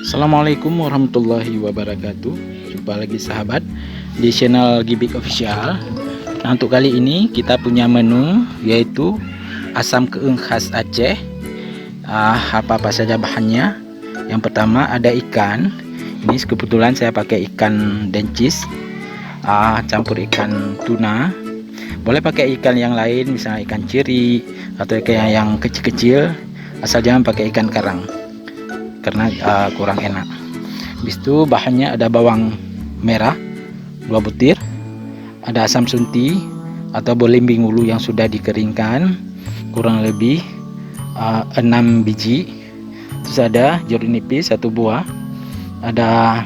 Assalamualaikum warahmatullahi wabarakatuh. Jumpa lagi sahabat di channel Gibik Official. Nah, untuk kali ini kita punya menu yaitu asam keeng khas Aceh. Apa saja bahannya? Yang pertama ada ikan. Ini kebetulan saya pakai ikan dencis, campur ikan tuna. Boleh pakai ikan yang lain, misalnya ikan ciri atau ikan yang kecil-kecil, asal jangan pakai ikan karang karena kurang enak. Habis itu bahannya ada bawang merah 2 butir, ada asam sunti atau belimbing ulu yang sudah dikeringkan kurang lebih 6 biji, terus ada jeruk nipis 1 buah, ada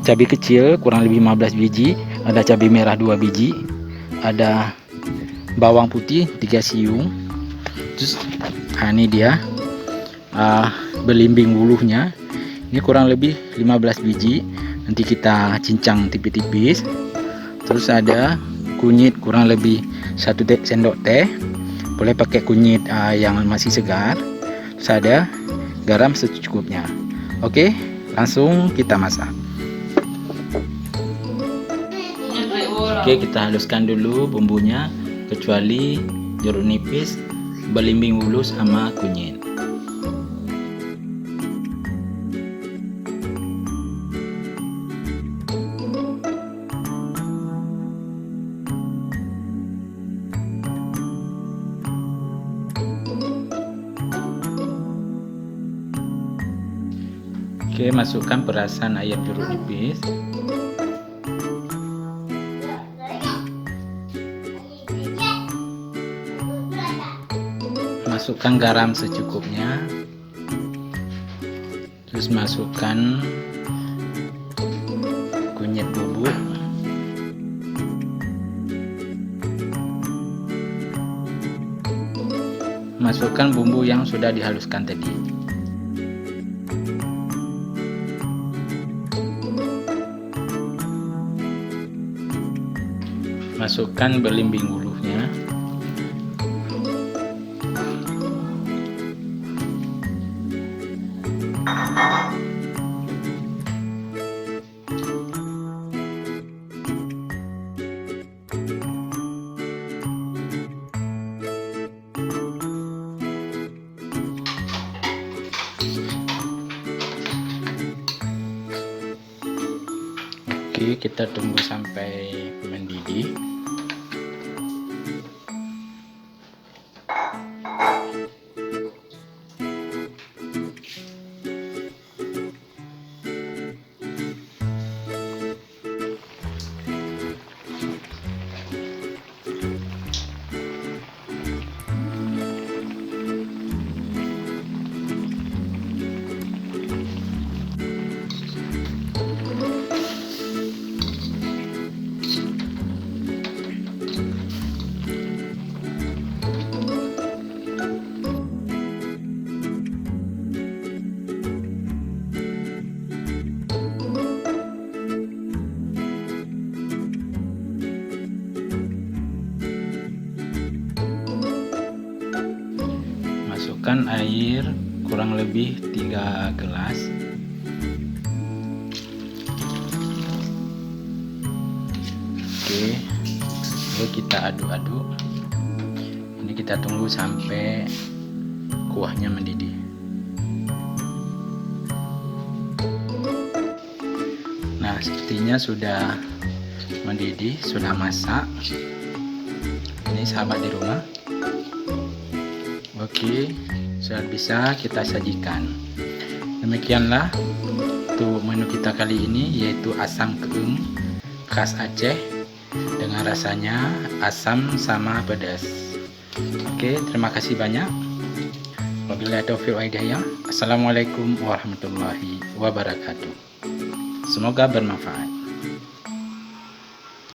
cabai kecil kurang lebih 15 biji, ada cabai merah 2 biji, ada bawang putih 3 siung. Terus ini dia belimbing wuluhnya, ini kurang lebih 15 biji, nanti kita cincang tipis-tipis. Terus ada kunyit kurang lebih 1 sendok teh, boleh pakai kunyit yang masih segar. Terus ada garam secukupnya. Oke, langsung kita masak. Oke, kita haluskan dulu bumbunya, kecuali jeruk nipis, belimbing wulu sama kunyit. Oke, masukkan perasan ayam jeruk nipis. Masukkan garam secukupnya. Terus masukkan kunyit bubuk. Masukkan bumbu yang sudah dihaluskan tadi. Masukkan belimbing wuluhnya. Oke, kita tunggu sampai mendidih. Masukkan air kurang lebih 3 gelas. Oke, lalu kita aduk-aduk. Ini kita tunggu sampai kuahnya mendidih. Nah, sepertinya sudah mendidih, sudah masak. Ini sahabat di rumah. Oke, sudah bisa kita sajikan. Demikianlah untuk menu kita kali ini, yaitu asam keeng khas Aceh dengan rasanya asam sama pedas. Oke, terima kasih banyak. Wabillahi taufiq wal hidayah. Assalamualaikum warahmatullahi wabarakatuh. Semoga bermanfaat.